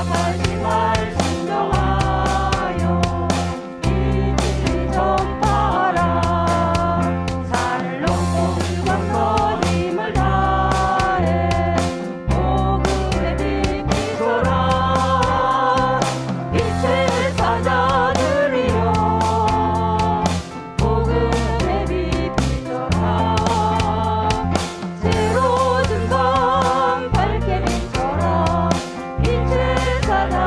말씀을 순종하여 빛을 전파하라. 산을 넘고 강서 힘을 다해 복음의 빛 비춰라. 빛을 찾아들이여 복음의 빛 비춰라. 새로운 밤 밝게 비춰라. 빛을 찾아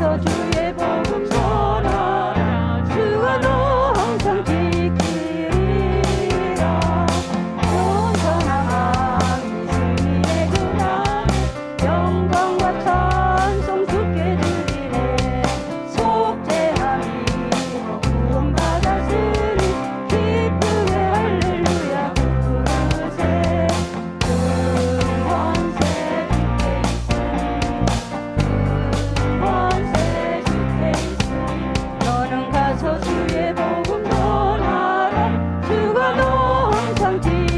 가서 주의 복음 전하라 주가 너 항상 지키리라 온전함이 승리의 그날 영광과 찬송 주께 드리네 속죄함이 구원받았으니 기쁘게 할렐루야 부르세 원세 주께 있으니 원세 주께 있으니 너는 가서 주의 복음 전하라 주가 너 항상 지키리라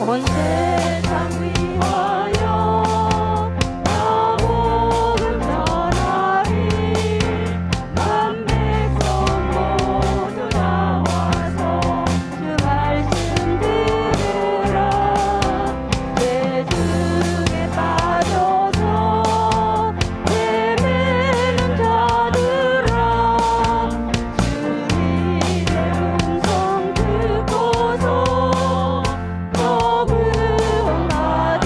온 세상 위하여 나 복음 전하리 만 백성 모두 나와서 주 말씀 들으라 내 중에 빠져서 헤매는 자들아 주님의 음성 듣고서 너 구원받으라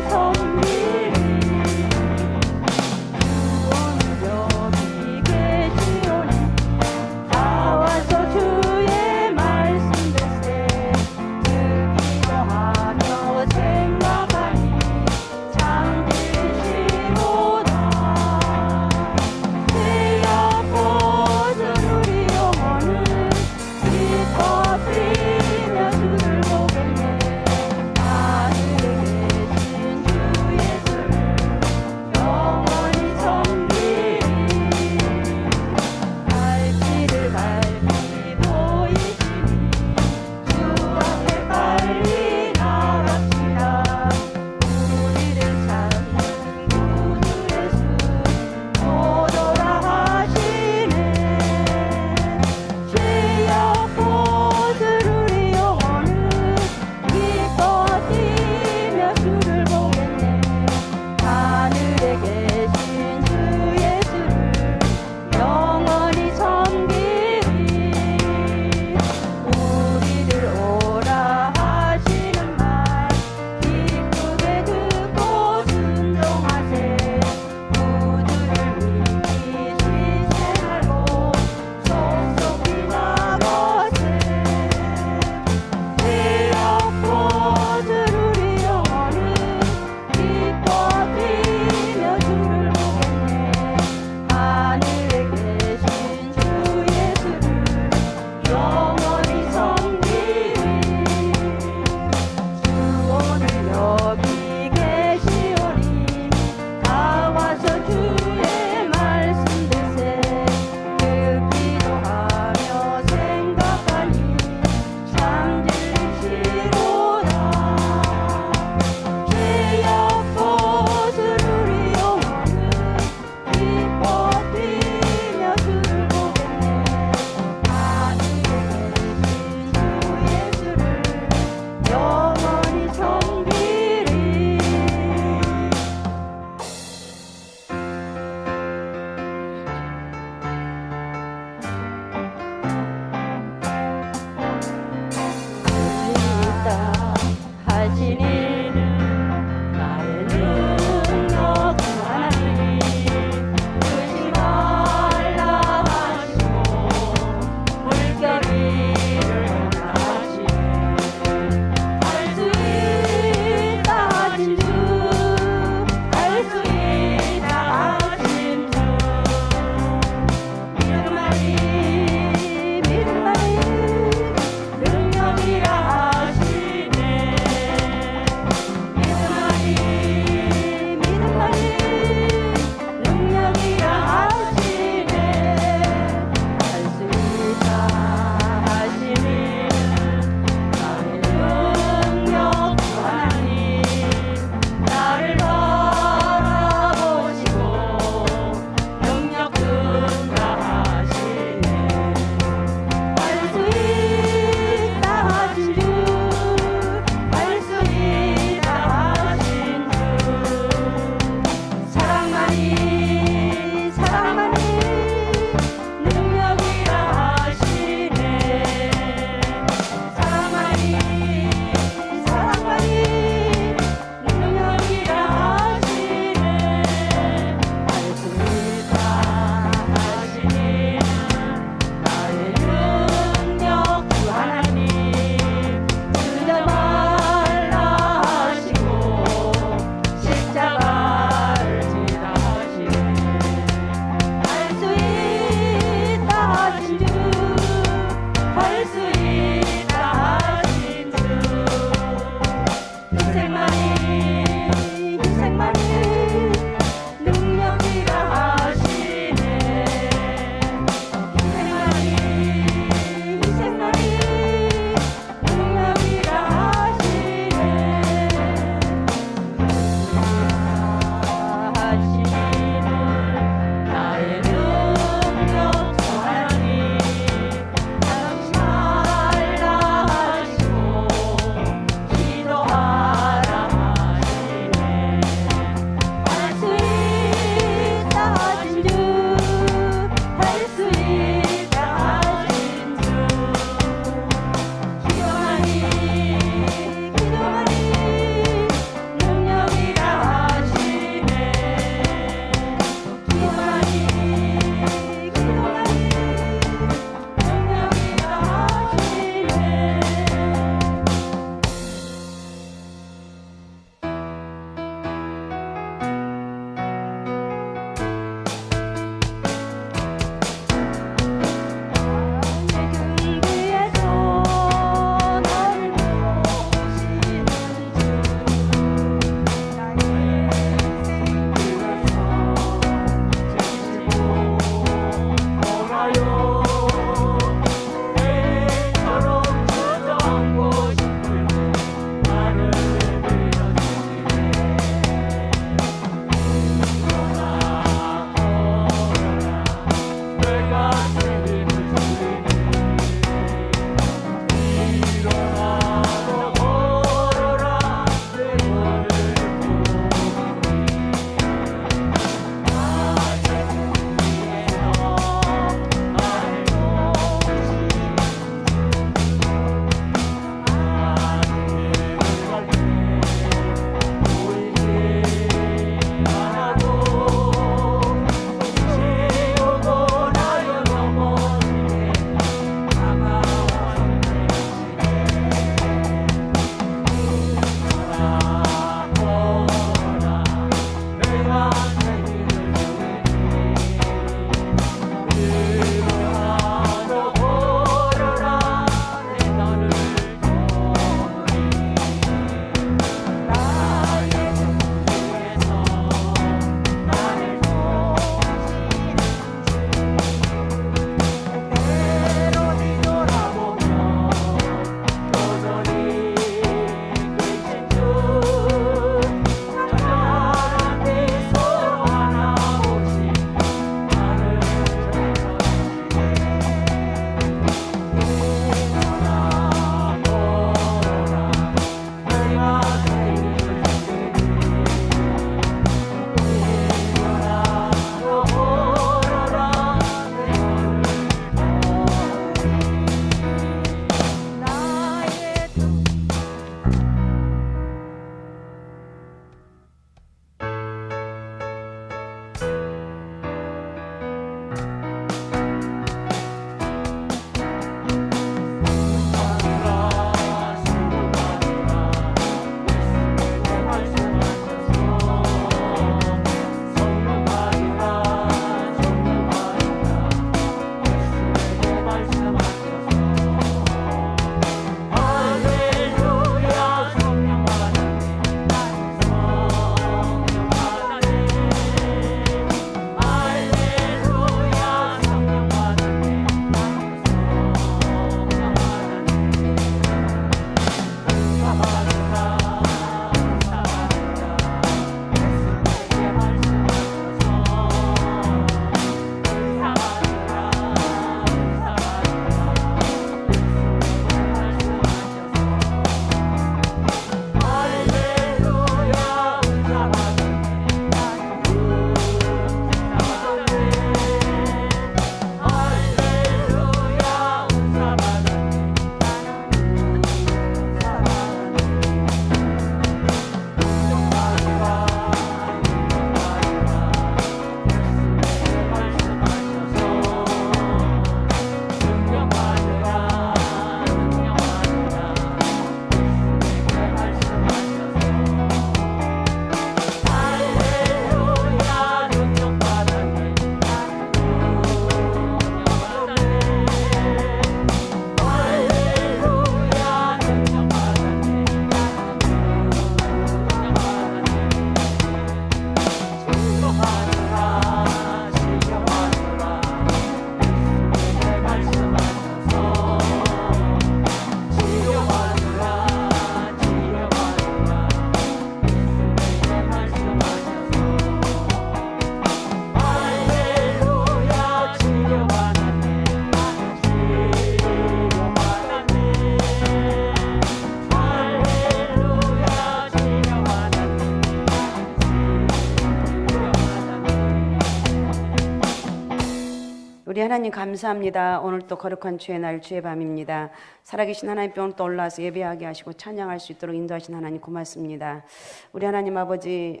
우리 하나님 감사합니다. 오늘 또 거룩한 주의 날 주의 밤입니다. 살아계신 하나님 오늘 또 올라와서 예배하게 하시고 찬양할 수 있도록 인도하신 하나님 고맙습니다. 우리 하나님 아버지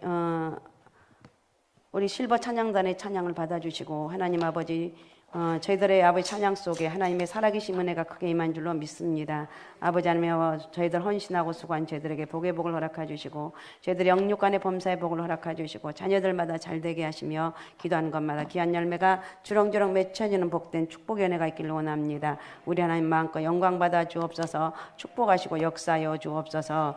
우리 실버 찬양단의 찬양을 받아주시고 하나님 아버지 저희들의 아버지 찬양 속에 하나님의 살아계신 은혜가 크게 임한 줄로 믿습니다. 아버지 하나님 저희들 헌신하고 수고한 저희들에게 복의 복을 허락해 주시고 저희들의 영육간의 범사의 복을 허락해 주시고 자녀들마다 잘되게 하시며 기도하는 것마다 귀한 열매가 주렁주렁 맺혀지는 복된 축복의 은혜가 있기를 원합니다. 우리 하나님 마음껏 영광 받아 주옵소서. 축복하시고 역사하여 주옵소서.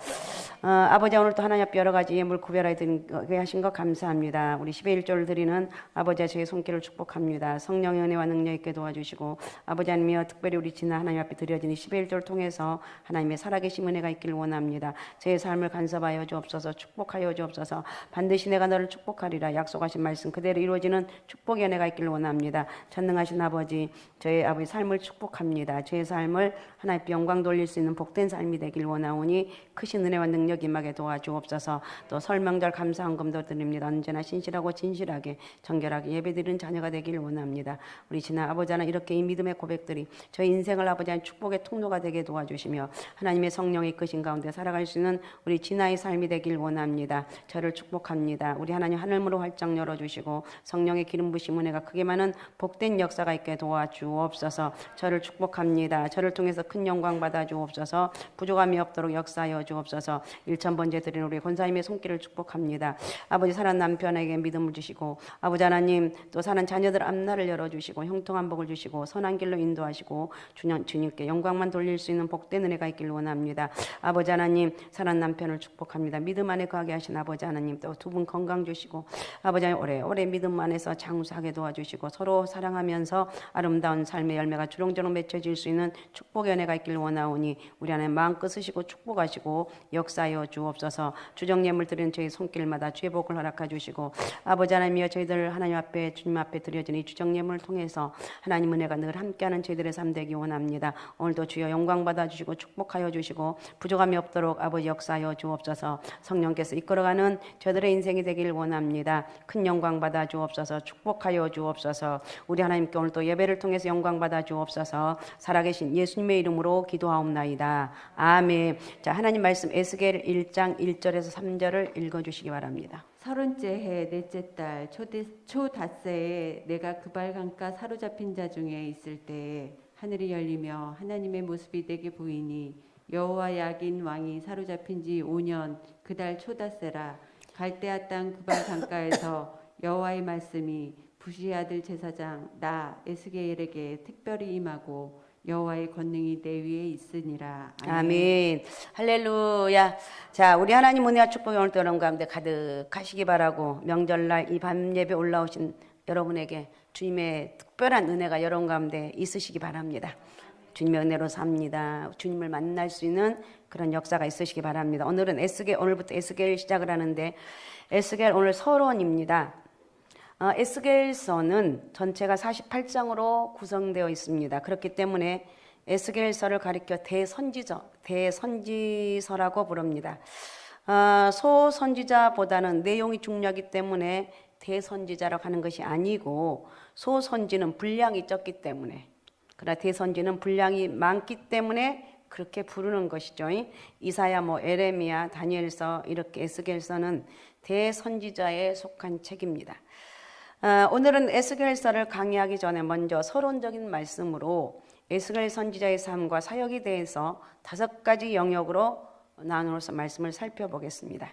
아버지 오늘 또 하나님 앞에 여러 가지 예물 구별하여 드리게 하신 것 감사합니다. 우리 10의 1조를 드리는 아버지의 저의 손길을 축복합니다. 성령의 은혜와 능력 있게 도와주시고 아버지 하나님이여 특별히 우리 지나 하나님 앞에 드려진 10의 1조를 통해서 하나님의 살아계신 은혜가 있기를 원합니다. 제 삶을 간섭하여 주옵소서. 축복하여 주옵소서. 반드시 내가 너를 축복하리라 약속하신 말씀 그대로 이루어지는 축복의 은혜가 있기를 원합니다. 전능하신 아버지 저의 아버지 삶을 축복합니다. 저의 삶을 하나님께 영광 돌릴 수 있는 복된 삶이 되길 원하오니 크신 은혜와 능력 임하게 도와주옵소서. 또 설명절 감사헌금도 드립니다. 언제나 신실하고 진실하게 정결하게 예배드리는 자녀가 되길 원합니다. 우리 지나 아버지 하나 이렇게 이 믿음의 고백들이 저희 인생을 아버지 하나 축복의 통로가 되게 도와주시며 하나님의 성령이 이끄신 가운데 살아갈 수 있는 우리 지나의 삶이 되길 원합니다. 저를 축복합니다. 우리 하나님 하늘문을 활짝 열어주시고 성령의 기름 부심 은혜가 크게 많은 복된 역사가 있게 도와주옵소서. 저를 축복합니다. 저를 통해서 큰 영광 받아 주옵소서. 부족함이 없도록 역사하여 주옵소서. 일천번째 드리는 우리 권사님의 손길을 축복합니다. 아버지 사는 남편에게 믿음을 주시고 아버지 하나님 또 사는 자녀들 앞날을 열어주시고 형통한 복을 주시고 선한 길로 인도하시고 주님께 영광만 돌릴 수 있는 복된 은혜가 있길 원합니다. 아버지 하나님 사는 남편을 축복합니다. 믿음 안에 거하게 하신 아버지 하나님 또 두 분 건강 주시고 아버지 하나님 오래 믿음 안에서 장수하게 도와주시고 서로 사랑하면서 아름다운 삶의 열매가 주렁주렁 맺혀질 수 있는 축복의 은혜가 있길 원하오니 우리 하나님 마음껏 쓰시고 축복하시고 역사하여 주옵소서. 주정예물 드리는 저희 손길마다 주의 복을 허락해 주시고 아버지 하나님이여 저희들 하나님 앞에 주님 앞에 드려진 이 주정예물을 통해서 하나님 은혜가 늘 함께하는 저희들의 삶 되기 원합니다. 오늘도 주여 영광 받아주시고 축복하여 주시고 부족함이 없도록 아버지 역사하여 주옵소서. 성령께서 이끌어가는 저들의 인생이 되길 원합니다. 큰 영광 받아 주옵소서. 축복하여 주옵소서. 우리 하나님께 오늘 또 예배를 통해서 영광 받아 주옵소서. 살아계신 예수님의 이름으로 기도하옵나이다. 아멘. 자, 하나님 말씀 에스겔 1장 1절에서 3절을 읽어주시기 바랍니다. 30째 해 넷째 달 초닷새에 내가 그발 강가 사로잡힌 자 중에 있을 때에 하늘이 열리며 하나님의 모습이 내게 보이니 여호와 야긴 왕이 사로잡힌 지 5년 그 달 초닷새라. 갈대아 땅 그발 강가에서 여호와의 말씀이 부시 아들 제사장 나 에스겔에게 특별히 임하고 여호와의 권능이 내 위에 있으니라. 아멘. 할렐루야. 자, 우리 하나님 은혜와 축복이 오늘 여러분 가운데 가득하시기 바라고 명절날 이 밤 예배 올라오신 여러분에게 주님의 특별한 은혜가 여러분 가운데 있으시기 바랍니다. 주님의 은혜로 삽니다. 주님을 만날 수 있는 그런 역사가 있으시기 바랍니다. 오늘부터 에스겔 시작을 하는데 에스겔 오늘 서론입니다. 에스겔서는 전체가 48장으로 구성되어 있습니다. 그렇기 때문에 에스겔서를 가리켜 대선지서라고 부릅니다. 소선지자보다는 내용이 중요하기 때문에 대선지자라고 하는 것이 아니고 소선지는 분량이 적기 때문에 그러나 대선지는 분량이 많기 때문에 그렇게 부르는 것이죠. 이사야, 에레미야, 다니엘서 이렇게 에스겔서는 대선지자에 속한 책입니다. 오늘은 에스겔서를 강의하기 전에 먼저 서론적인 말씀으로 에스겔 선지자의 삶과 사역에 대해서 5가지 영역으로 나누어서 말씀을 살펴보겠습니다.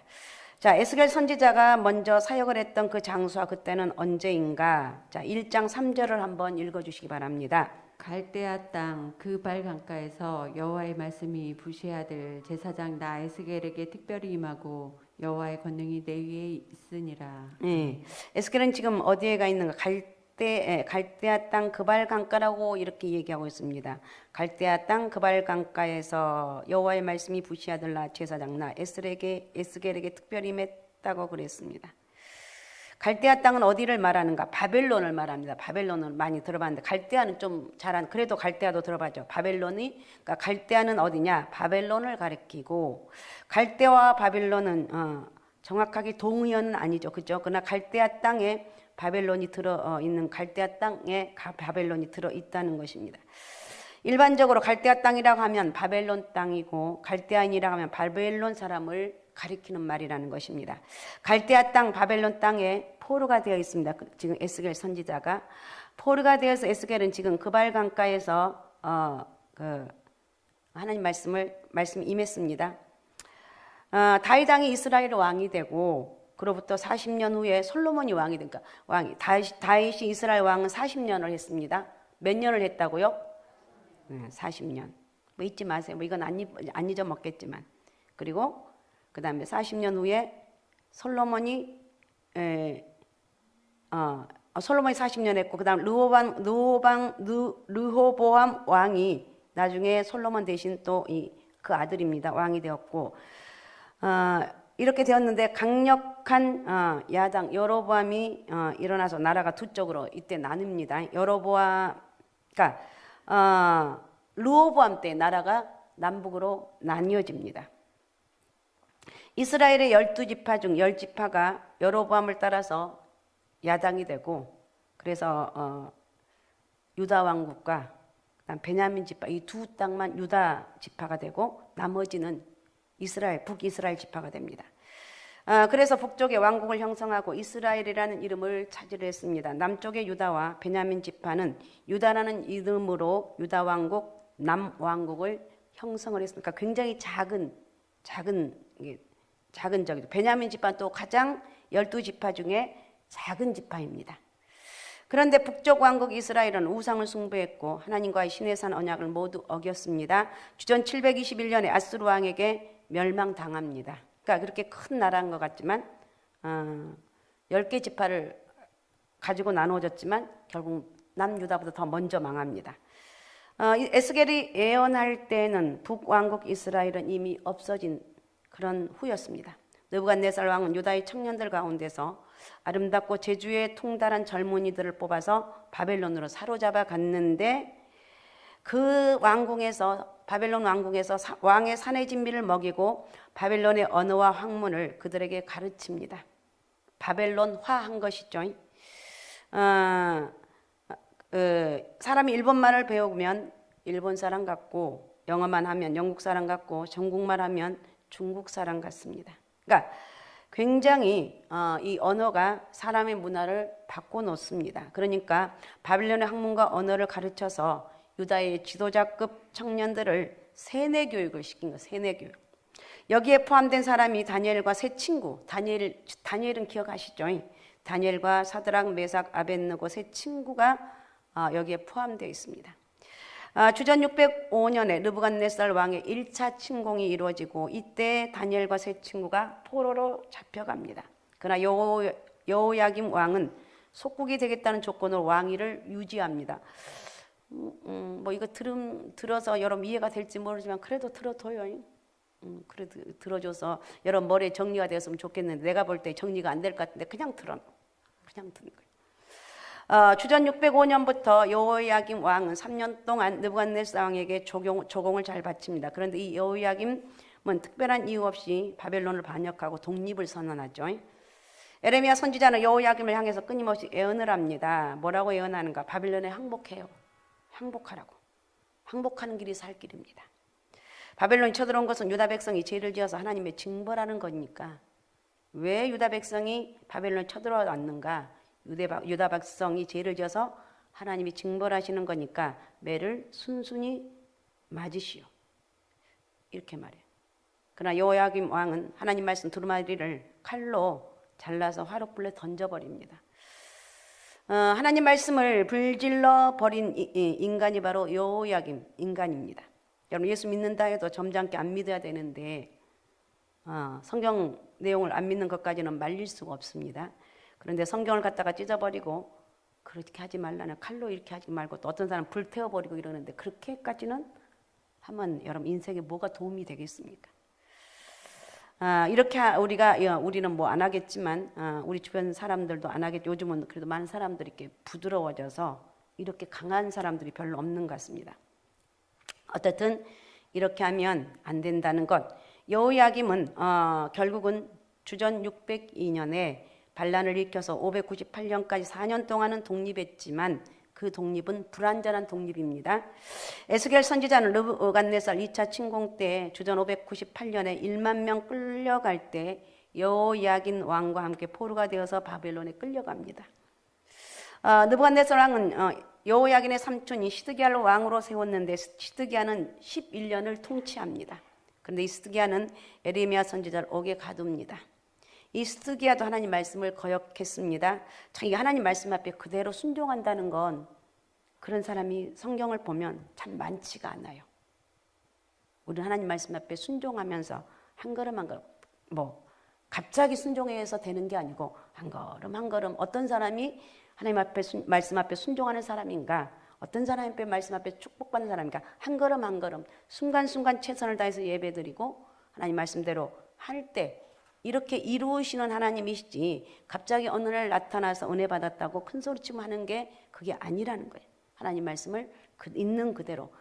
자, 에스겔 선지자가 먼저 사역을 했던 그 장소와 그때는 언제인가? 자, 1장 3절을 한번 읽어주시기 바랍니다. 갈대아 땅 그발 강가에서 여호와의 말씀이 부시 아들 제사장 나 에스겔에게 특별히 임하고 여호와의 권능이 내 위에 있으니라. 에스겔은 지금 어디에 가 있는가? 갈대아 땅 그발 강가라고 이렇게 얘기하고 있습니다. 갈대아 땅 그발 강가에서 여호와의 말씀이 부시 아들 나 제사장 나 에스겔에게 특별히 임했다고 그랬습니다. 갈대아 땅은 어디를 말하는가? 바벨론을 말합니다. 바벨론을 많이 들어봤는데 갈대아는 좀 잘한 그래도 갈대아도 들어봤죠. 그러니까 갈대아는 어디냐? 바벨론을 가리키고 갈대아와 바벨론은 정확하게 동의어는 아니죠. 그죠? 그러나 갈대아 땅에 바벨론이 들어 있는 갈대아 땅에 바벨론이 들어 있다는 것입니다. 일반적으로 갈대아 땅이라고 하면 바벨론 땅이고 갈대아인이라고 하면 바벨론 사람을 가리키는 말이라는 것입니다. 갈대아 땅, 바벨론 땅에 포로가 되어 있습니다. 지금 에스겔 선지자가 포로가 되어서 에스겔은 지금 그발 강가에서 하나님 말씀 임했습니다. 다윗 왕이 이스라엘 왕이 되고 그로부터 40년 후에 솔로몬이 왕이 되니까 다윗이 이스라엘 왕은 40년을 했습니다. 몇 년을 했다고요? 40년. 뭐 잊지 마세요. 뭐 이건 안 잊어먹겠지만. 그리고 그 다음에 40년 후에 솔로몬이 40년 했고 그 다음 르호보암 왕이 나중에 솔로몬 대신 또 그 아들입니다. 왕이 되었고 이렇게 되었는데 강력한 야당 여로보암이 일어나서 나라가 두 쪽으로 이때 나뉩니다. 그러니까 르호보암 때 나라가 남북으로 나뉘어집니다. 이스라엘의 12지파 중 10지파가 여로보암을 따라서 야당이 되고 그래서 유다 왕국과 베냐민 지파 이 두 땅만 유다 지파가 되고 나머지는 북이스라엘 지파가 됩니다. 그래서 북쪽에 왕국을 형성하고 이스라엘이라는 이름을 차지를 했습니다. 남쪽의 유다와 베냐민 지파는 유다라는 이름으로 유다 왕국, 남왕국을 형성을 했으니까 굉장히 작은 적이죠. 베냐민 지파는 또 가장 12지파 중에 작은 지파입니다. 그런데 북쪽 왕국 이스라엘은 우상을 숭배했고 하나님과의 시내산 언약을 모두 어겼습니다. 주전 721년에 아수르 왕에게 멸망당합니다. 그러니까 그렇게 큰 나라인 것 같지만 10개 지파를 가지고 나누어졌지만 결국 남유다보다 더 먼저 망합니다. 에스겔이 예언할 때는 북왕국 이스라엘은 이미 없어진 그런 후였습니다. 느부갓네살 왕은 유다의 청년들 가운데서 아름답고 재주에 통달한 젊은이들을 뽑아서 바벨론으로 사로잡아 갔는데 그 바벨론 왕궁에서 왕의 사내 진미를 먹이고 바벨론의 언어와 학문을 그들에게 가르칩니다. 바벨론화한 것이죠. 사람이 일본말을 배우면 일본 사람 같고 영어만 하면 영국 사람 같고 중국말 하면 중국 사람 같습니다. 그러니까 굉장히 이 언어가 사람의 문화를 바꿔놓습니다. 그러니까 바벨론의 학문과 언어를 가르쳐서 유다의 지도자급 청년들을 세뇌 교육을 시킨 거예요. 세뇌 교육. 여기에 포함된 사람이 다니엘과 세 친구, 다니엘은 기억하시죠? 다니엘과 사드락, 메삭, 아벳느고 세 친구가 여기에 포함되어 있습니다. 주전 605년에 느부갓네살 왕의 1차 침공이 이루어지고 이때 다니엘과 세 친구가 포로로 잡혀갑니다. 그러나 여호야김 왕은 속국이 되겠다는 조건으로 왕위를 유지합니다. 뭐 이거 들어서 여러분 이해가 될지 모르지만 그래도 들어둬요. 그래도 들어줘서 여러분 머리에 정리가 되었으면 좋겠는데 내가 볼 때 정리가 안 될 것 같은데 그냥 듣는 거예요. 주전 605년부터 여호야김 왕은 3년 동안 느부갓네살 왕에게 조공을 잘 바칩니다. 그런데 이 여호야김은 특별한 이유 없이 바벨론을 반역하고 독립을 선언하죠. 에레미야 선지자는 여호야김을 향해서 끊임없이 예언을 합니다. 뭐라고 예언하는가? 바벨론에 항복해요. 항복하라고. 항복하는 길이 살 길입니다. 바벨론이 쳐들어온 것은 유다 백성이 죄를 지어서 하나님의 징벌하는 거니까 왜 유다 백성이 바벨론에 쳐들어왔는가? 유다 백성이 죄를 지어서 하나님이 징벌하시는 거니까 매를 순순히 맞으시오. 이렇게 말해요. 그러나 여호야김 왕은 하나님 말씀 두루마리를 칼로 잘라서 화롯불에 던져버립니다. 하나님 말씀을 불질러 버린 인간이 바로 여호야김 인간입니다. 여러분 예수 믿는다 해도 점잖게 안 믿어야 되는데 성경 내용을 안 믿는 것까지는 말릴 수가 없습니다. 그런데 성경을 갖다가 찢어버리고 그렇게 하지 말라는 칼로 이렇게 하지 말고 또 어떤 사람은 불태워버리고 이러는데 그렇게까지는 하면 여러분 인생에 뭐가 도움이 되겠습니까? 이렇게 우리는 뭐 안 하겠지만 우리 주변 사람들도 안 하겠죠. 요즘은 그래도 많은 사람들이 이렇게 부드러워져서 이렇게 강한 사람들이 별로 없는 것 같습니다. 어쨌든 이렇게 하면 안 된다는 것. 여호야김은 결국은 주전 602년에 반란을 일으켜서 598년까지 4년 동안은 독립했지만 그 독립은 불완전한 독립입니다. 에스겔 선지자는 느부갓네살 2차 침공 때 주전 598년에 1만 명 끌려갈 때 여호야긴 왕과 함께 포로가 되어서 바벨론에 끌려갑니다. 느부갓네살 왕은 여호야긴의 삼촌이 시드기야를 왕으로 세웠는데 시드기야는 11년을 통치합니다. 그런데 이 시드기야는 에레미야 선지자를 옥에 가둡니다. 이 시드기야도 하나님 말씀을 거역했습니다. 자기 하나님 말씀 앞에 그대로 순종한다는 건 그런 사람이 성경을 보면 참 많지가 않아요. 우리는 하나님 말씀 앞에 순종하면서 한 걸음 한 걸음 갑자기 순종해서 되는 게 아니고 한 걸음 한 걸음 어떤 사람이 하나님 앞에 말씀 앞에 순종하는 사람인가, 어떤 사람의 말씀 앞에 축복받는 사람인가, 한 걸음 한 걸음 순간순간 최선을 다해서 예배드리고 하나님 말씀대로 할 때 이렇게 이루시는 하나님이시지 갑자기 어느 날 나타나서 은혜 받았다고 큰 소리치고 하는 게 그게 아니라는 거예요. 하나님 말씀을 있는 그대로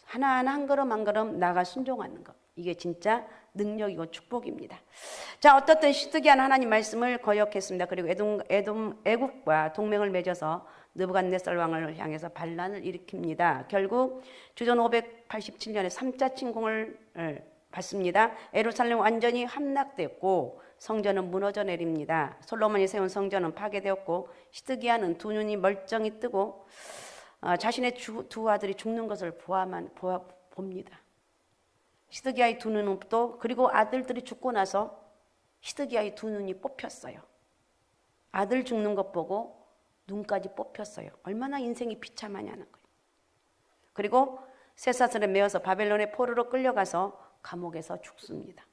하나하나 한 걸음 한 걸음 나가 순종하는 것, 이게 진짜 능력이고 축복입니다. 자, 어떻든 시드기야는 하나님 말씀을 거역했습니다. 그리고 애국과 동맹을 맺어서 느부갓네살 왕을 향해서 반란을 일으킵니다. 결국 주전 587년에 3차 침공을 받습니다. 예루살렘 완전히 함락되었고 성전은 무너져 내립니다. 솔로몬이 세운 성전은 파괴되었고 시드기야는 두 눈이 멀쩡히 뜨고 자신의 두 아들이 죽는 것을 봅니다. 시드기야의 두 눈은 또 그리고 아들들이 죽고 나서 시드기야의 두 눈이 뽑혔어요. 아들 죽는 것 보고 눈까지 뽑혔어요. 얼마나 인생이 비참하냐는 거예요. 그리고 쇠사슬에 매어서 바벨론의 포로로 끌려가서 감옥에서 죽습니다.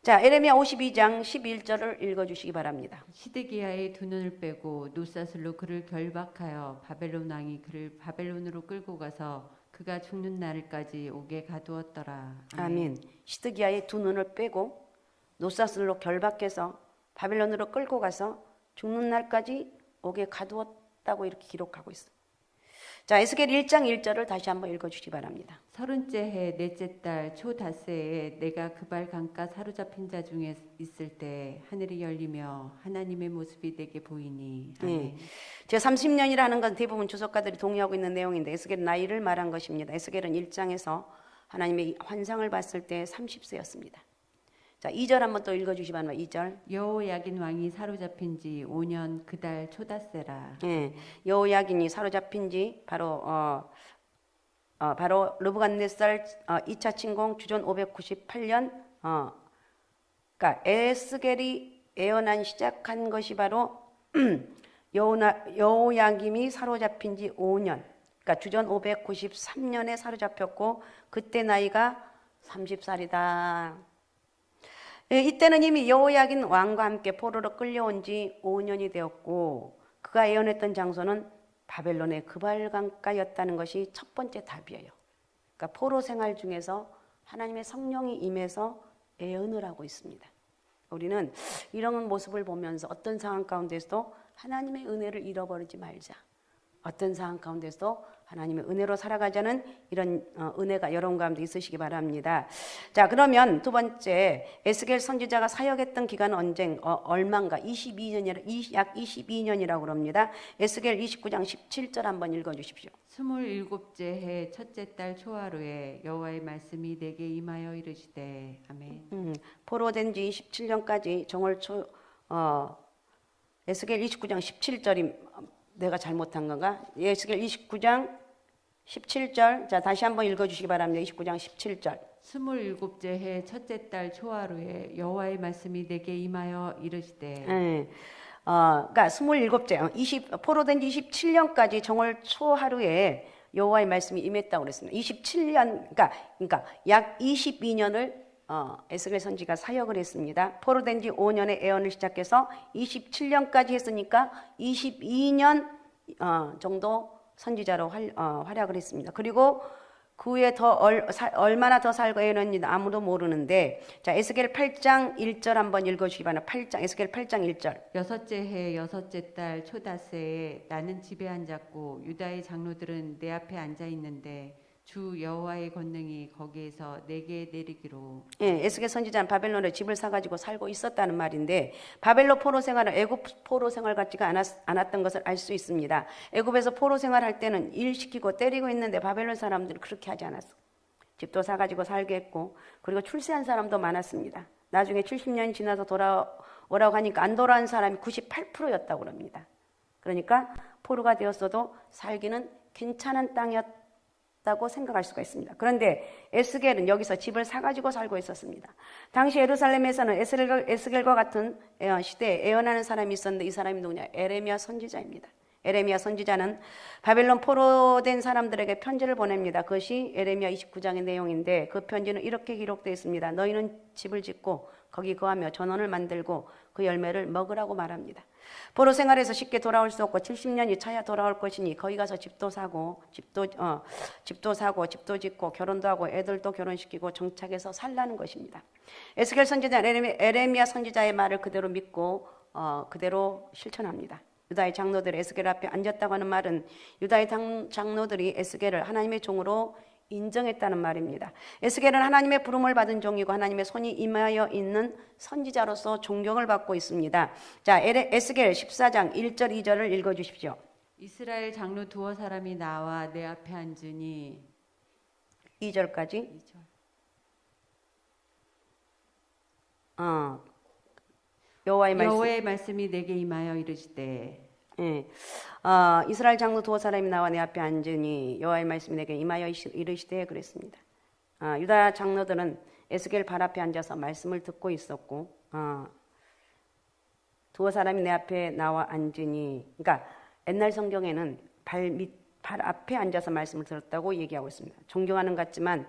자, 에레미야 52장 11절을 읽어주시기 바랍니다. 시드기야의 두 눈을 빼고 노사슬로 그를 결박하여 바벨론 왕이 그를 바벨론으로 끌고 가서 그가 죽는 날까지 옥에 가두었더라. 아멘. 시드기야의 두 눈을 빼고 노사슬로 결박해서 바벨론으로 끌고 가서 죽는 날까지 옥에 가두었다고 이렇게 기록하고 있어요. 자, 에스겔 1장 1절을 다시 한번 읽어주시기 바랍니다. 30째 해 넷째 달 초닷새에 내가 그발 강가 사로잡힌 자 중에 있을 때 하늘이 열리며 하나님의 모습이 내게 보이니. 아멘. 제 30년이라는 건 대부분 주석가들이 동의하고 있는 내용인데 에스겔은 나이를 말한 것입니다. 에스겔은 1장에서 하나님의 환상을 봤을 때 30세였습니다. 자, 2절 한번 또 읽어주시기 바랍니다. 2절. 여호야긴 왕이 사로잡힌 지 5년 그달 초닷새라. 여호야긴이 사로잡힌 지 바로 느부갓네살 2차 침공 주전 598년 그러니까 에스겔이 예언한 시작한 것이 바로 여호야김이 사로잡힌 지 5년, 그러니까 주전 593년에 사로잡혔고 그때 나이가 30살이다. 이때는 이미 여호야긴 왕과 함께 포로로 끌려온 지 5년이 되었고 그가 예언했던 장소는 바벨론의 그발강가였다는 것이 첫 번째 답이에요. 그러니까 포로 생활 중에서 하나님의 성령이 임해서 예언을 하고 있습니다. 우리는 이런 모습을 보면서 어떤 상황 가운데서도 하나님의 은혜를 잃어버리지 말자. 어떤 상황 가운데서도 하나님의 은혜로 살아가자는 이런 은혜가 여러분 가운데 있으시기 바랍니다. 자, 그러면 두 번째 에스겔 선지자가 사역했던 기간은 얼마인가? 22년이라 약 22년이라고 그럽니다. 에스겔 29장 17절 한번 읽어 주십시오. 27째 해 첫째 달 초하루에 여호와의 말씀이 내게 임하여 이르시되. 아멘. 포로된 지 27년까지 에스겔 29장 17절이 내가 잘못한 건가? 에스겔 29장 17절. 자, 다시 한번 읽어주시기 바랍니다. 29장 17절. 27째 해 첫째 달 초하루에 여호와의 말씀이 내게 임하여 이르시되. 그러니까 27째, 포로된 지 27년까지 정월 초하루에 여호와의 말씀이 임했다고 그랬습니다. 27년, 그러니까 약 22년을 에스겔 선지가 사역을 했습니다. 포로된 지 5년에 예언을 시작해서 27년까지 했으니까 22년 정도 선지자로 활약을 했습니다. 그리고 그 후에 얼마나 더 살고 예언했는지 아무도 모르는데, 자, 에스겔 8장 1절 한번 읽어주시기 바랍니다. 에스겔 8장 1절. 여섯째 해 여섯째 달 초닷새에 나는 집에 앉았고 유다의 장로들은 내 앞에 앉아 있는데 주 여호와의 권능이 거기에서 내게 내리기로. 예, 에스겔 선지자는 바벨론에 집을 사가지고 살고 있었다는 말인데 바벨론 포로 생활은 애굽 포로 생활 같지가 않았던 것을 알 수 있습니다. 애굽에서 포로 생활할 때는 일 시키고 때리고 있는데 바벨론 사람들은 그렇게 하지 않았어. 집도 사가지고 살게 했고 그리고 출세한 사람도 많았습니다. 나중에 70년이 지나서 돌아오라고 하니까 안 돌아온 사람이 98%였다고 합니다. 그러니까 포로가 되었어도 살기는 괜찮은 땅이었다고 생각할 수가 있습니다. 그런데 에스겔은 여기서 집을 사가지고 살고 있었습니다. 당시 예루살렘에서는 에스겔과 같은 시대에 애언하는 사람이 있었는데 이 사람이 누구냐? 에레미야 선지자입니다. 에레미야 선지자는 바벨론 포로된 사람들에게 편지를 보냅니다. 그것이 에레미야 29장의 내용인데 그 편지는 이렇게 기록되어 있습니다. 너희는 집을 짓고 거기 거하며 전원을 만들고 그 열매를 먹으라고 말합니다. 포로 생활에서 쉽게 돌아올 수 없고 70년이 차야 돌아올 것이니 거기 가서 집도 사고 집도 짓고 결혼도 하고 애들도 결혼시키고 정착해서 살라는 것입니다. 에스겔 선지자는 에레미야 선지자의 말을 그대로 믿고 그대로 실천합니다. 유다의 장로들이 에스겔 앞에 앉았다고 하는 말은 유다의 장로들이 에스겔을 하나님의 종으로 인정했다는 말입니다. 에스겔은 하나님의 부름을 받은 종이고 하나님의 손이 임하여 있는 선지자로서 존경을 받고 있습니다. 자, 에스겔 14장 1절 2절을 읽어주십시오. 이스라엘 장로 두어 사람이 나와 내 앞에 앉으니 2절까지 2절. 여호와의 말씀이 내게 임하여 이르시되 예. 이스라엘 장로 두어 사람이 나와 내 앞에 앉으니 여호와의 말씀이 내게 임하여 이르시되 그랬습니다. 유다 장로들은 에스겔 발 앞에 앉아서 말씀을 듣고 있었고 두어 사람이 내 앞에 나와 앉으니 그러니까 옛날 성경에는 발 앞에 앉아서 말씀을 들었다고 얘기하고 있습니다. 존경하는 것 같지만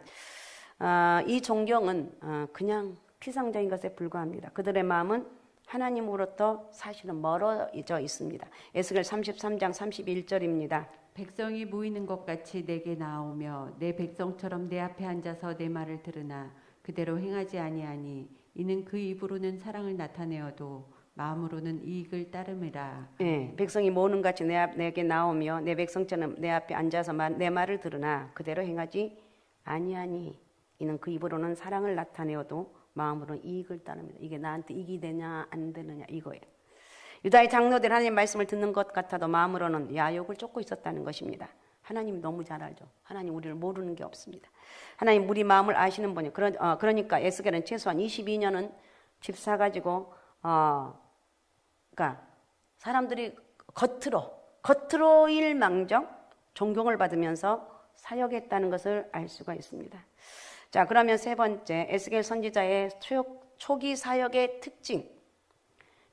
이 존경은 그냥 피상적인 것에 불과합니다. 그들의 마음은 하나님으로부터 사실은 멀어져 있습니다. 에스겔 33장 31절입니다. 백성이 모이는 것 같이 내게 나오며 내 백성처럼 내 앞에 앉아서 내 말을 들으나 그대로 행하지 아니하니 이는 그 입으로는 사랑을 나타내어도 마음으로는 이익을 따름이라. 예, 백성이 모으는 같이 내게 나오며 내 백성처럼 내 앞에 앉아서 내 말을 들으나 그대로 행하지 아니하니 이는 그 입으로는 사랑을 나타내어도 마음으로는 이익을 따릅니다. 이게 나한테 이익이 되냐 안 되느냐 이거예요. 유다의 장로들 하나님 말씀을 듣는 것 같아도 마음으로는 야욕을 쫓고 있었다는 것입니다. 하나님이 너무 잘 알죠. 하나님 우리를 모르는 게 없습니다. 하나님 우리 마음을 아시는 분이에요. 그러니까 에스겔은 최소한 22년은 집 사가지고 그러니까 사람들이 겉으로 일망정 존경을 받으면서 사역했다는 것을 알 수가 있습니다. 자, 그러면 세 번째 에스겔 선지자의 초기 사역의 특징.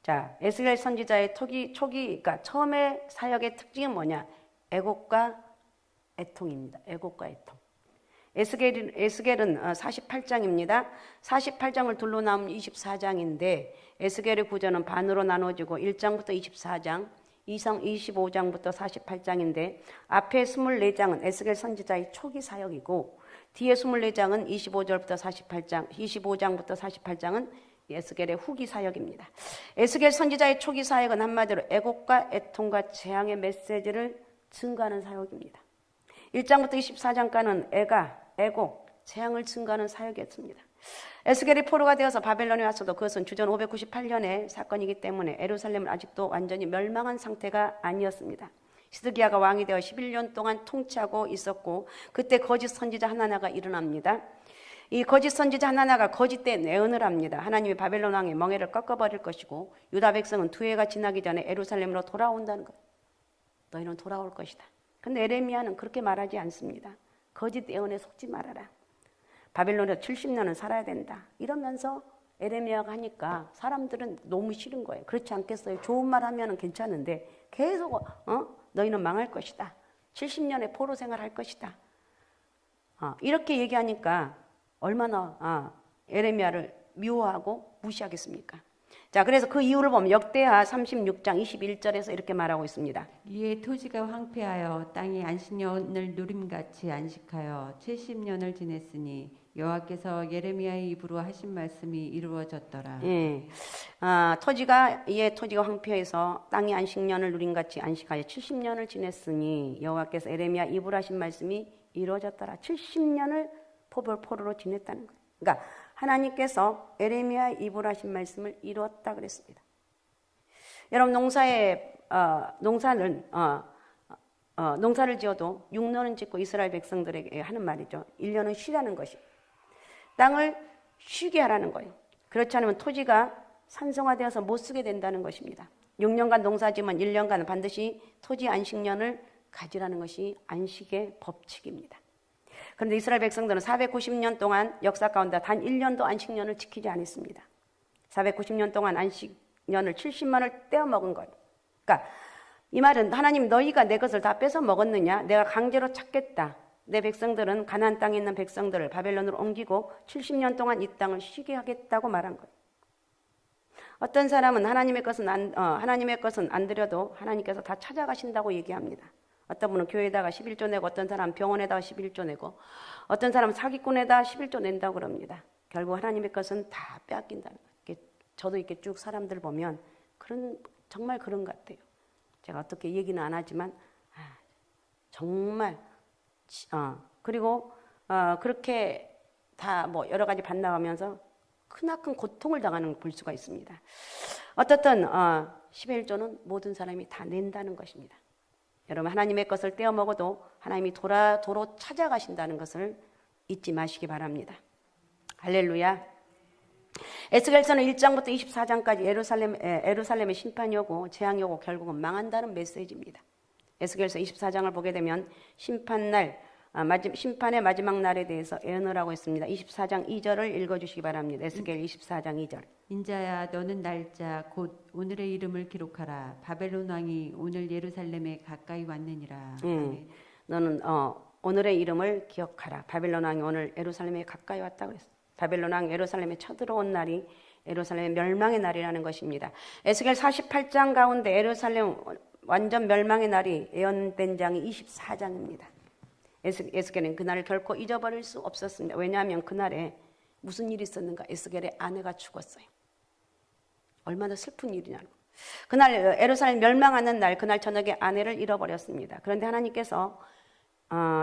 자, 에스겔 선지자의 그러니까 처음에 사역의 특징은 뭐냐? 애곡과 애통입니다. 애곡과 애통. 에스겔은 48장입니다. 48장을 둘러 나온 24장인데 에스겔의 구조는 반으로 나눠지고 1장부터 24장, 25장부터 48장인데 앞에 24장은 에스겔 선지자의 초기 사역이고 뒤에 24장은 25장부터 48장은 에스겔의 후기 사역입니다. 에스겔 선지자의 초기 사역은 한마디로 애곡과 애통과 재앙의 메시지를 증거하는 사역입니다. 1장부터 24장까지는 애곡, 재앙을 증거하는 사역이었습니다. 에스겔이 포로가 되어서 바벨론에 왔어도 그것은 주전 598년의 사건이기 때문에 예루살렘은 아직도 완전히 멸망한 상태가 아니었습니다. 시드기야가 왕이 되어 11년 동안 통치하고 있었고 그때 거짓 선지자 하나나가 일어납니다. 이 거짓 선지자 하나나가 거짓된 예언을 합니다. 하나님이 바벨론 왕의 멍에를 꺾어버릴 것이고 유다 백성은 두 해가 지나기 전에 예루살렘으로 돌아온다는 것. 너희는 돌아올 것이다. 근데 에레미야는 그렇게 말하지 않습니다. 거짓 예언에 속지 말아라. 바벨론에서 70년은 살아야 된다. 이러면서 에레미야가 하니까 사람들은 너무 싫은 거예요. 그렇지 않겠어요? 좋은 말 하면 괜찮은데 계속 너희는 망할 것이다. 70년의 포로 생활할 것이다. 이렇게 얘기하니까 얼마나 에레미야를 미워하고 무시하겠습니까? 자, 그래서 그 이유를 보면 역대하 36장 21절에서 이렇게 말하고 있습니다. 이에 토지가 황폐하여 땅이 안식년을 누림같이 안식하여 70년을 지냈으니 여호와께서 예레미야의 입으로 하신 말씀이 이루어졌더라. 예. 토지가 황폐해서 땅이 안식년을 누림같이 안식하여 70년을 지냈으니 여호와께서 에레미야 입으로 하신 말씀이 이루어졌더라. 70년을 포로로 지냈다는 거예요. 그러니까 하나님께서 에레미야에 입으로 하신 말씀을 이루었다 그랬습니다. 여러분 농사를 지어도 6년은 짓고 이스라엘 백성들에게 하는 말이죠. 1년은 쉬라는 것이. 땅을 쉬게 하라는 거예요. 그렇지 않으면 토지가 산성화되어서 못 쓰게 된다는 것입니다. 6년간 농사지면 1년간 반드시 토지 안식년을 가지라는 것이 안식의 법칙입니다. 그런데 이스라엘 백성들은 490년 동안 역사 가운데 단 1년도 안식년을 지키지 않았습니다. 490년 동안 안식년을 70만을 떼어먹은 거예요. 그러니까 이 말은 하나님 너희가 내 것을 다 뺏어 먹었느냐? 내가 강제로 찾겠다. 내 백성들은 가나안 땅에 있는 백성들을 바벨론으로 옮기고 70년 동안 이 땅을 쉬게 하겠다고 말한 거예요. 어떤 사람은 하나님의 것은 안 드려도 하나님께서 다 찾아가신다고 얘기합니다. 어떤 분은 교회에다가 11조 내고 어떤 사람은 병원에다가 11조 내고 어떤 사람은 사기꾼에다가 11조 낸다고 그럽니다. 결국 하나님의 것은 다 빼앗긴다는 거예요. 저도 이렇게 쭉 사람들 보면 정말 그런 것 같아요. 제가 어떻게 얘기는 안 하지만 정말 그리고 그렇게 다 뭐 여러 가지 반나가면서 크나큰 고통을 당하는 걸 볼 수가 있습니다. 어떻든 11조는 모든 사람이 다 낸다는 것입니다. 여러분 하나님의 것을 떼어 먹어도 하나님이 도로 찾아가신다는 것을 잊지 마시기 바랍니다. 할렐루야. 에스겔서는 1장부터 24장까지 예루살렘의 심판이 오고 재앙이 오고 결국은 망한다는 메시지입니다. 에스겔서 24장을 보게 되면 심판의 마지막 날에 대해서 예언을 하고 있습니다. 24장 2절을 읽어주시기 바랍니다. 에스겔 24장 2절. 인자야 너는 날짜 곧 오늘의 이름을 기록하라. 바벨론 왕이 오늘 예루살렘에 가까이 왔느니라. 너는 오늘의 이름을 기억하라. 바벨론 왕이 오늘 예루살렘에 가까이 왔다고 했어요. 바벨론 왕 예루살렘에 쳐들어온 날이 예루살렘의 멸망의 날이라는 것입니다. 에스겔 48장 가운데 예루살렘 완전 멸망의 날이 예언된 장이 24장입니다. 에스겔은 그날을 결코 잊어버릴 수 없었습니다. 왜냐하면 그날에 무슨 일이 있었는가? 에스겔의 아내가 죽었어요. 얼마나 슬픈 일이냐고. 그날 예루살렘 멸망하는 날, 그날 저녁에 아내를 잃어버렸습니다. 그런데 하나님께서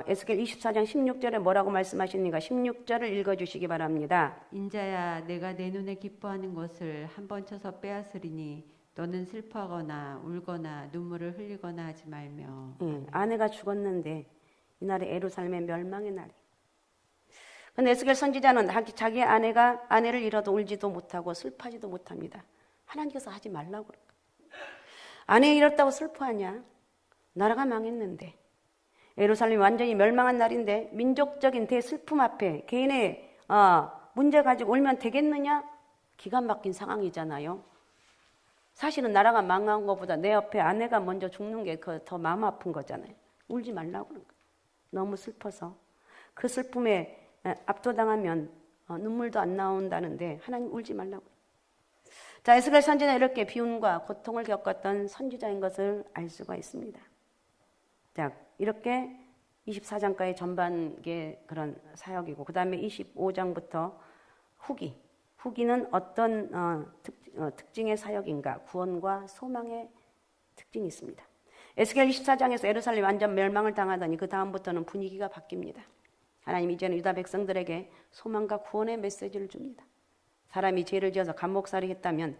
에스겔 24장 16절에 뭐라고 말씀하시는가? 16절을 읽어주시기 바랍니다. 인자야 내가 내 눈에 기뻐하는 것을 한번 쳐서 빼앗으리니 너는 슬퍼하거나 울거나 눈물을 흘리거나 하지 말며. 아내가 죽었는데 이날이 예루살렘의 멸망의 날이에요. 근데 에스겔 선지자는 자기의 아내를 잃어도 울지도 못하고 슬퍼하지도 못합니다. 하나님께서 하지 말라고 그래요. 아내 잃었다고 슬퍼하냐? 나라가 망했는데. 예루살렘이 완전히 멸망한 날인데 민족적인 대슬픔 앞에 개인의 문제 가지고 울면 되겠느냐? 기가 막힌 상황이잖아요. 사실은 나라가 망한 것보다 내 옆에 아내가 먼저 죽는 게 더 마음 아픈 거잖아요. 울지 말라고 그런 거예요. 너무 슬퍼서 그 슬픔에 압도당하면 눈물도 안 나온다는데 하나님 울지 말라고. 자, 에스겔 선지자는 이렇게 비운과 고통을 겪었던 선지자인 것을 알 수가 있습니다. 자, 이렇게 24장까지 전반기의 그런 사역이고 그 다음에 25장부터 후기는 어떤 특징의 사역인가? 구원과 소망의 특징이 있습니다. 에스겔 24장에서 예루살렘이 완전 멸망을 당하더니 그 다음부터는 분위기가 바뀝니다. 하나님 이제는 유다 백성들에게 소망과 구원의 메시지를 줍니다. 사람이 죄를 지어서 감옥살이 했다면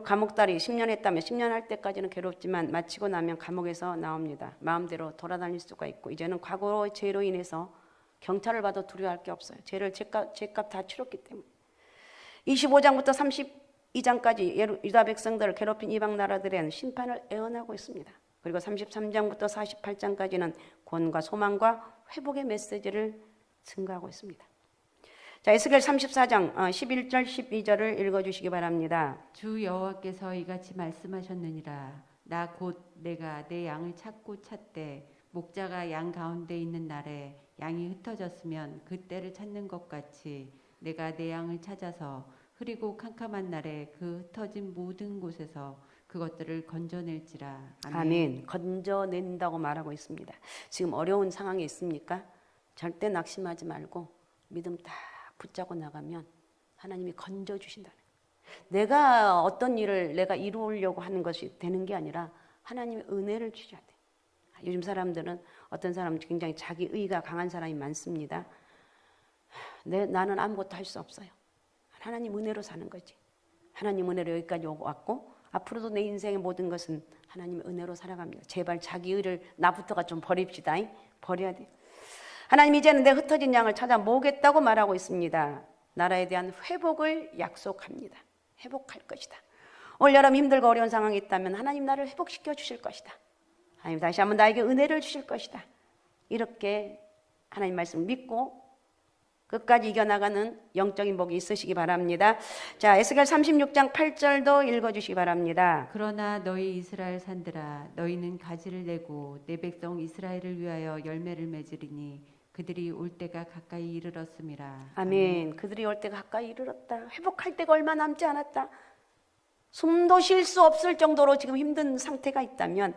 감옥살이 10년 했다면 10년 할 때까지는 괴롭지만 마치고 나면 감옥에서 나옵니다. 마음대로 돌아다닐 수가 있고 이제는 과거의 죄로 인해서 경찰을 봐도 두려워할 게 없어요. 죄값 다 치렀기 때문에. 25장부터 32장까지 유다 백성들을 괴롭힌 이방 나라들에는 심판을 예언하고 있습니다. 그리고 33장부터 48장까지는 구원과 소망과 회복의 메시지를 증거하고 있습니다. 자, 에스겔 34장 11절 12절을 읽어주시기 바랍니다. 주 여호와께서 이같이 말씀하셨느니라. 나 곧 내가 내 양을 찾되 목자가 양 가운데 있는 날에 양이 흩어졌으면 그 때를 찾는 것 같이 내가 내 양을 찾아서 흐리고 캄캄한 날에 그 흩어진 모든 곳에서 그것들을 건져낼지라. 아멘. 건져낸다고 말하고 있습니다. 지금 어려운 상황이 있습니까? 절대 낙심하지 말고 믿음 딱 붙잡고 나가면 하나님이 건져주신다는 거예요. 내가 어떤 일을 내가 이루려고 하는 것이 되는 게 아니라 하나님의 은혜를 주셔야 돼. 요즘 사람들은 어떤 사람은 굉장히 자기 의가 강한 사람이 많습니다. 나는 아무것도 할 수 없어요. 하나님 은혜로 사는 거지. 하나님 은혜로 여기까지 왔고 앞으로도 내 인생의 모든 것은 하나님의 은혜로 살아갑니다. 제발 자기 의를 나부터가 좀 버립시다. 버려야 돼요. 하나님 이제는 내 흩어진 양을 찾아 모으겠다고 말하고 있습니다. 나라에 대한 회복을 약속합니다. 회복할 것이다. 올 여름 힘들고 어려운 상황이 있다면 하나님 나를 회복시켜 주실 것이다. 하나님 다시 한번 나에게 은혜를 주실 것이다. 이렇게 하나님 말씀 믿고 끝까지 이겨나가는 영적인 복이 있으시기 바랍니다. 자, 에스겔 36장 8절도 읽어주시기 바랍니다. 그러나 너희 이스라엘 산들아 너희는 가지를 내고 내 백성 이스라엘을 위하여 열매를 맺으리니 그들이 올 때가 가까이 이르렀음이라. 아멘. 그들이 올 때가 가까이 이르렀다. 회복할 때가 얼마 남지 않았다. 숨도 쉴 수 없을 정도로 지금 힘든 상태가 있다면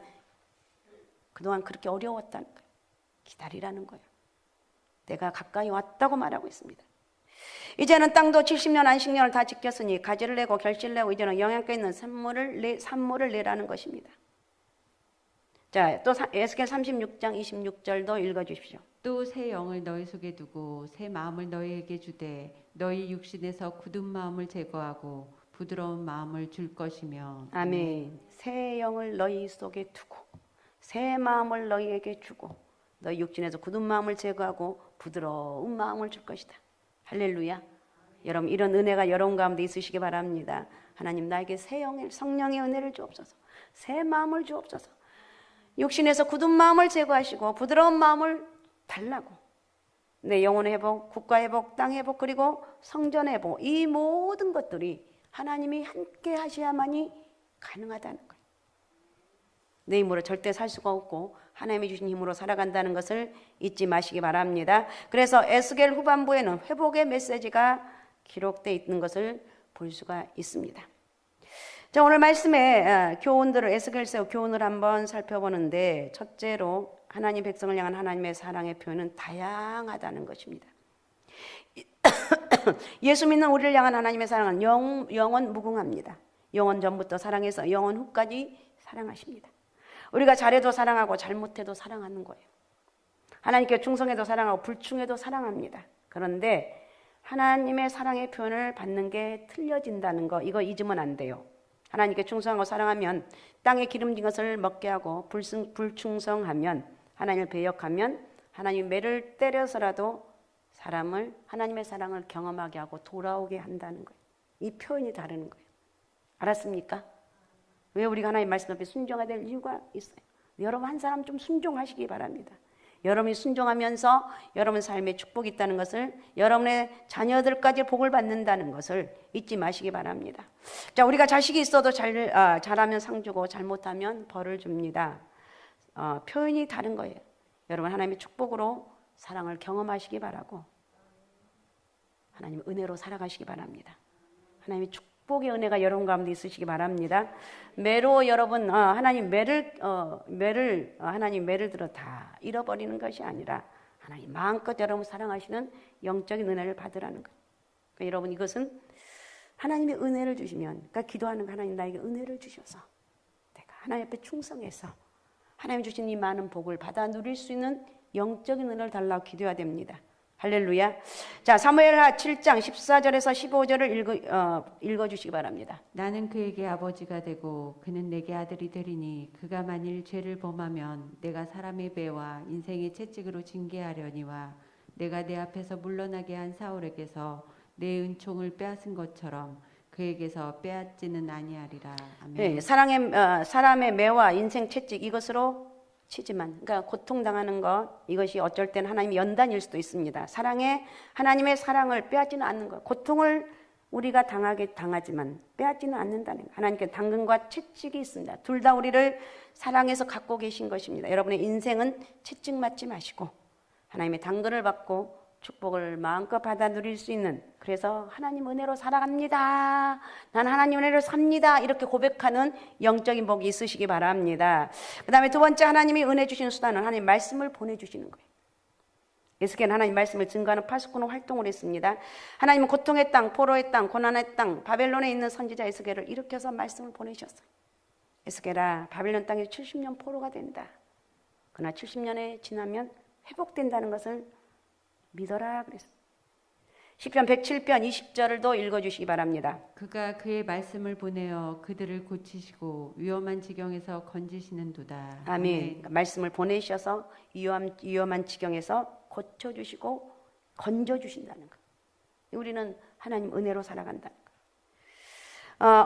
그동안 그렇게 어려웠다는 거예요. 기다리라는 거예요. 내가 가까이 왔다고 말하고 있습니다. 이제는 땅도 70년 안식년을 다 지켰으니 가지를 내고 결실을 내고 이제는 영양가 있는 산모를 내라는 것입니다. 자, 또 에스겔 36장 26절도 읽어주십시오. 또 새 영을 너희 속에 두고 새 마음을 너희에게 주되 너희 육신에서 굳은 마음을 제거하고 부드러운 마음을 줄 것이며. 아멘. 새 영을 너희 속에 두고 새 마음을 너희에게 주고 너희 육신에서 굳은 마음을 제거하고 부드러운 마음을 줄 것이다. 할렐루야. 여러분 이런 은혜가 여러분 가운데 있으시기 바랍니다. 하나님 나에게 새 영의 성령의 은혜를 주옵소서. 새 마음을 주옵소서. 육신에서 굳은 마음을 제거하시고 부드러운 마음을 달라고. 내 영혼의 회복, 국가 회복, 땅 회복, 그리고 성전 회복, 이 모든 것들이 하나님이 함께 하셔야만이 가능하다는 거예요. 내 힘으로 절대 살 수가 없고 하나님이 주신 힘으로 살아간다는 것을 잊지 마시기 바랍니다. 그래서 에스겔 후반부에는 회복의 메시지가 기록되어 있는 것을 볼 수가 있습니다. 자, 오늘 말씀의 교훈들을 에스겔서 교훈을 한번 살펴보는데 첫째로 하나님 백성을 향한 하나님의 사랑의 표현은 다양하다는 것입니다. 예수 믿는 우리를 향한 하나님의 사랑은 영원 무궁합니다. 영원 전부터 사랑해서 영원 후까지 사랑하십니다. 우리가 잘해도 사랑하고 잘못해도 사랑하는 거예요. 하나님께 충성해도 사랑하고 불충해도 사랑합니다. 그런데 하나님의 사랑의 표현을 받는 게 틀려진다는 거, 이거 잊으면 안 돼요. 하나님께 충성하고 사랑하면 땅에 기름진 것을 먹게 하고 불충성하면 하나님을 배역하면 하나님 매를 때려서라도 사람을 하나님의 사랑을 경험하게 하고 돌아오게 한다는 거예요. 이 표현이 다르는 거예요. 알았습니까? 왜 우리가 하나님 말씀 앞에 순종해야 될 이유가 있어요. 여러분 한 사람 좀 순종하시기 바랍니다. 여러분이 순종하면서 여러분 삶에 축복이 있다는 것을, 여러분의 자녀들까지 복을 받는다는 것을 잊지 마시기 바랍니다. 자, 우리가 자식이 있어도 잘하면 상 주고 잘못하면 벌을 줍니다. 표현이 다른 거예요. 여러분 하나님의 축복으로 사랑을 경험하시기 바라고 하나님의 은혜로 살아가시기 바랍니다. 하나님의 축복의 은혜가 여러분 가운데 있으시기 바랍니다. 매로 여러분 하나님 매를 들어 다 잃어버리는 것이 아니라 하나님 마음껏 여러분 사랑하시는 영적인 은혜를 받으라는 거예요. 그러니까 여러분 이것은 하나님의 은혜를 주시면, 그러니까 기도하는 하나님 나에게 은혜를 주셔서 내가 하나님 앞에 충성해서 하나님 주신 이 많은 복을 받아 누릴 수 있는 영적인 은혜를 달라고 기도해야 됩니다. 할렐루야. 자, 사무엘하 7장 14절에서 15절을 읽어주시기 바랍니다. 나는 그에게 아버지가 되고 그는 내게 아들이 되리니 그가 만일 죄를 범하면 내가 사람의 배와 인생의 채찍으로 징계하려니와 내가 내 앞에서 물러나게 한 사울에게서 내 은총을 빼앗은 것처럼 그에게서 빼앗지는 아니하리라. 아멘. 네, 사람의 매와 인생 채찍 이것으로 치지만, 그러니까 고통당하는 것, 이것이 어쩔 때는 하나님의 연단일 수도 있습니다. 하나님의 사랑을 빼앗지는 않는 것. 고통을 우리가 당하지만 빼앗지는 않는다는 것. 하나님께 당근과 채찍이 있습니다. 둘 다 우리를 사랑해서 갖고 계신 것입니다. 여러분의 인생은 채찍 맞지 마시고 하나님의 당근을 받고 축복을 마음껏 받아 누릴 수 있는, 그래서 하나님 은혜로 살아갑니다. 난 하나님 은혜로 삽니다. 이렇게 고백하는 영적인 복이 있으시기 바랍니다. 그 다음에 두 번째, 하나님이 은혜 주시는 수단은 하나님 말씀을 보내주시는 거예요. 에스겔은 하나님 말씀을 증거하는 파수꾼의 활동을 했습니다. 하나님은 고통의 땅, 포로의 땅, 고난의 땅, 바벨론에 있는 선지자 에스겔을 일으켜서 말씀을 보내셨어요. 에스겔아, 바벨론 땅에 70년 포로가 된다. 그러나 70년에 지나면 회복된다는 것을 믿어라 그랬습니다. 시편 107편 20절도 읽어주시기 바랍니다. 그가 그의 말씀을 보내어 그들을 고치시고 위험한 지경에서 건지시는도다. 아멘. 그러니까 말씀을 보내셔서 위험한 지경에서 고쳐주시고 건져주신다는 것. 우리는 하나님 은혜로 살아간다는 것.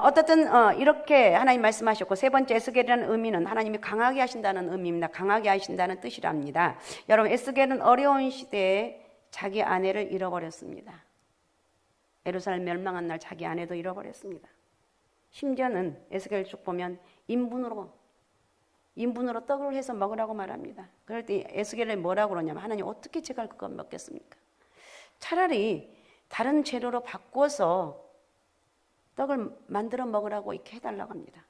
어떻든 이렇게 하나님 말씀하셨고, 세 번째 에스겔이라는 의미는 하나님이 강하게 하신다는 의미입니다. 강하게 하신다는 뜻이랍니다. 여러분, 에스겔은 어려운 시대에 자기 아내를 잃어버렸습니다. 예루살렘 멸망한 날 자기 아내도 잃어버렸습니다. 심지어는 에스겔 쭉 보면 인분으로 떡을 해서 먹으라고 말합니다. 그럴 때 에스겔이 뭐라고 그러냐면, 하나님 어떻게 제가 그거 먹겠습니까? 차라리 다른 재료로 바꿔서 떡을 만들어 먹으라고 이렇게 해달라고 합니다.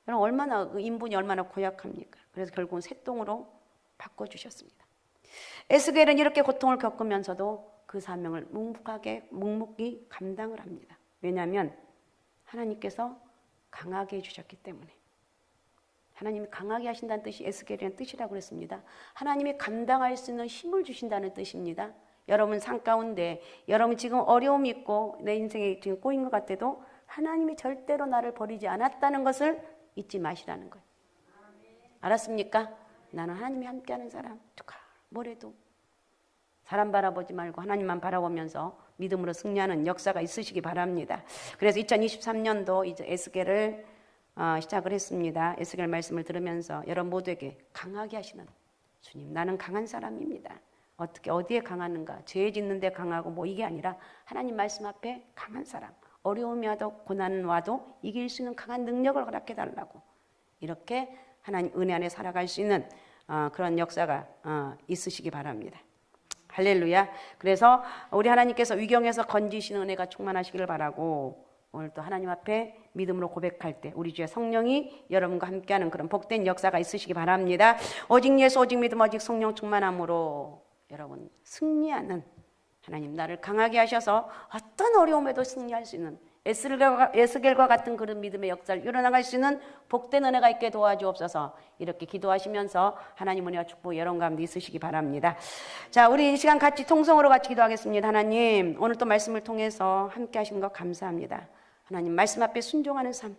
여러분, 얼마나 인분이 얼마나 고약합니까? 그래서 결국은 새똥으로 바꿔주셨습니다. 에스겔은 이렇게 고통을 겪으면서도 그 사명을 묵묵히 감당을 합니다. 왜냐하면 하나님께서 강하게 해주셨기 때문에. 하나님이 강하게 하신다는 뜻이 에스겔이라는 뜻이라고 그랬습니다. 하나님이 감당할 수 있는 힘을 주신다는 뜻입니다. 여러분 삶 가운데 여러분 지금 어려움이 있고 내 인생에 지금 꼬인 것 같아도 하나님이 절대로 나를 버리지 않았다는 것을 잊지 마시라는 거예요. 알았습니까? 나는 하나님이 함께하는 사람. 누가 뭐래도 사람 바라보지 말고 하나님만 바라보면서 믿음으로 승리하는 역사가 있으시기 바랍니다. 그래서 2023년도 이제 에스겔을 시작을 했습니다. 에스겔 말씀을 들으면서 여러분 모두에게 강하게 하시는 주님, 나는 강한 사람입니다. 어떻게 어디에 강하는가? 죄 짓는 데 강하고 뭐 이게 아니라 하나님 말씀 앞에 강한 사람, 어려움이 와도 고난은 와도 이길 수 있는 강한 능력을 허락해 달라고, 이렇게 하나님 은혜 안에 살아갈 수 있는 그런 역사가 있으시기 바랍니다. 할렐루야. 그래서 우리 하나님께서 위경에서 건지시는 은혜가 충만하시기를 바라고, 오늘 또 하나님 앞에 믿음으로 고백할 때 우리 주의 성령이 여러분과 함께하는 그런 복된 역사가 있으시기 바랍니다. 오직 예수, 오직 믿음, 오직 성령 충만함으로 여러분 승리하는, 하나님 나를 강하게 하셔서 어떤 어려움에도 승리할 수 있는 에스겔과 같은 그런 믿음의 역사를 이뤄나갈 수 있는 복된 은혜가 있게 도와주옵소서. 이렇게 기도하시면서 하나님 은혜와 축복 여러분 가운데 있으시기 바랍니다. 자, 우리 이 시간 같이 통성으로 같이 기도하겠습니다. 하나님, 오늘 또 말씀을 통해서 함께 하시는 것 감사합니다. 하나님 말씀 앞에 순종하는 삶,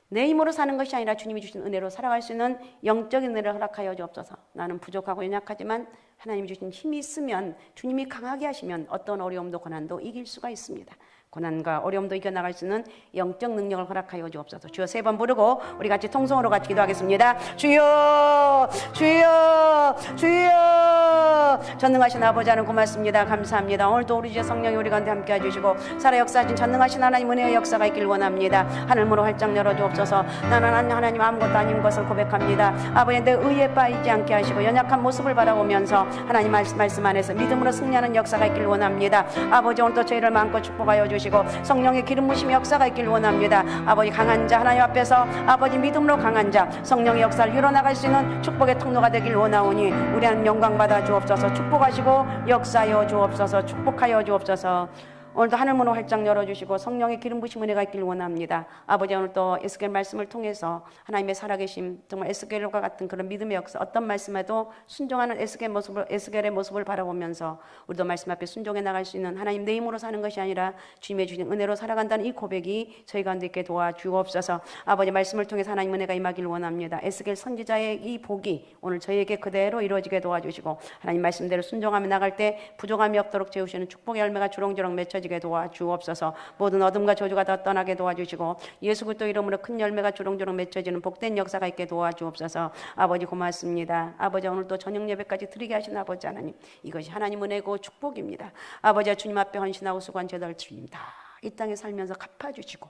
내 힘으로 사는 것이 아니라 주님이 주신 은혜로 살아갈 수 있는 영적인 은혜를 허락하여 주옵소서. 나는 부족하고 연약하지만 하나님이 주신 힘이 있으면, 주님이 강하게 하시면 어떤 어려움도 고난도 이길 수가 있습니다. 고난과 어려움도 이겨나갈 수 있는 영적 능력을 허락하여 주옵소서. 주여 세 번 부르고 우리 같이 통성으로 같이 기도하겠습니다. 주여, 주여, 주여. 전능하신 아버지 하나님 고맙습니다. 감사합니다. 오늘도 우리 주의 성령이 우리 가운데 함께 해주시고 살아 역사하신 전능하신 하나님 은혜의 역사가 있길 원합니다. 하늘문을 활짝 열어주옵소서. 나는 하나님 아무것도 아닌 것을 고백합니다. 아버지, 내 의에 빠지지 않게 하시고 연약한 모습을 바라보면서 하나님 말씀 안에서 믿음으로 승리하는 역사가 있길 원합니다. 아버지, 오늘도 저희를 마음껏 축복하여 주시고 성령의 기름 부심의 역사가 있길 원합니다. 아버지, 강한 자 하나님 앞에서 아버지 믿음으로 강한 자 성령의 역사를 이뤄나갈 수 있는 축복의 통로가 되길 원하오니 우리 하나님 영광 받아 주옵소서. 축복하시고 역사하여 주옵소서. 축복하여 주옵소서. 오늘도 하늘문을 활짝 열어주시고 성령의 기름 부심 은혜가 있길 원합니다. 아버지, 오늘 또 에스겔 말씀을 통해서 하나님의 살아계심, 정말 에스겔과 같은 그런 믿음의 역사, 어떤 말씀에도 순종하는 에스겔의 모습을 바라보면서 우리도 말씀 앞에 순종해 나갈 수 있는, 하나님 내 힘으로 사는 것이 아니라 주님의 주신 은혜로 살아간다는 이 고백이 저희 가운데 있게 도와주옵소서. 아버지, 말씀을 통해서 하나님 은혜가 임하길 원합니다. 에스겔 선지자의 이 복이 오늘 저희에게 그대로 이루어지게 도와주시고 하나님 말씀대로 순종하며 나갈 때 부족함이 없도록 채우시는 축복의 열매가 주렁주렁 맺혀 지게 도와주옵소서. 모든 어둠과 저주가 다 떠나게 도와주시고 예수 그리스도 이름으로 큰 열매가 주렁주렁 맺혀지는 복된 역사가 있게 도와주옵소서. 아버지 고맙습니다. 아버지, 오늘 또 저녁 예배까지 드리게 하신 아버지 하나님, 이것이 하나님 은혜고 축복입니다. 아버지, 주님 앞에 헌신하고 수고한 저희들 주님 다 이 땅에 살면서 갚아주시고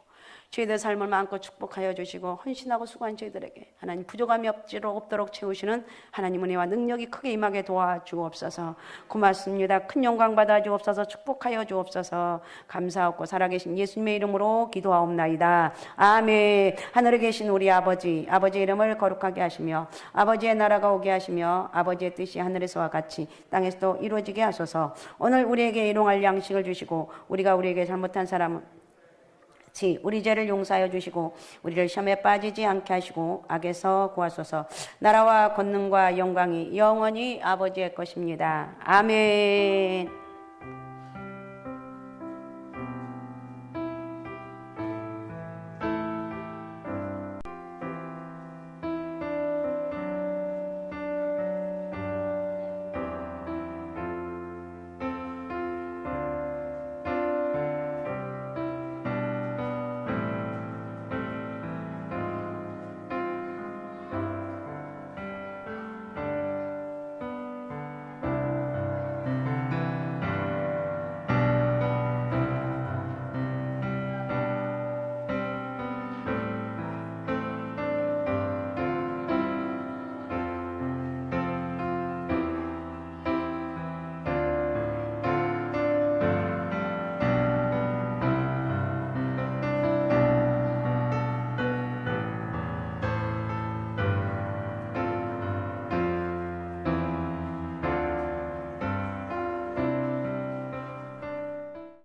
저희들의 삶을 마음껏 축복하여 주시고 헌신하고 수고한 저희들에게 하나님 부족함이 없도록 채우시는 하나님 은혜와 능력이 크게 임하게 도와주옵소서. 고맙습니다. 큰 영광 받아 주옵소서. 축복하여 주옵소서. 감사하고 살아계신 예수님의 이름으로 기도하옵나이다. 아멘. 하늘에 계신 우리 아버지, 아버지의 이름을 거룩하게 하시며 아버지의 나라가 오게 하시며 아버지의 뜻이 하늘에서와 같이 땅에서도 이루어지게 하소서. 오늘 우리에게 일용할 양식을 주시고 우리가 우리에게 잘못한 사람은 같이 우리 죄를 용서하여 주시고 우리를 시험에 빠지지 않게 하시고 악에서 구하소서. 나라와 권능과 영광이 영원히 아버지의 것입니다. 아멘.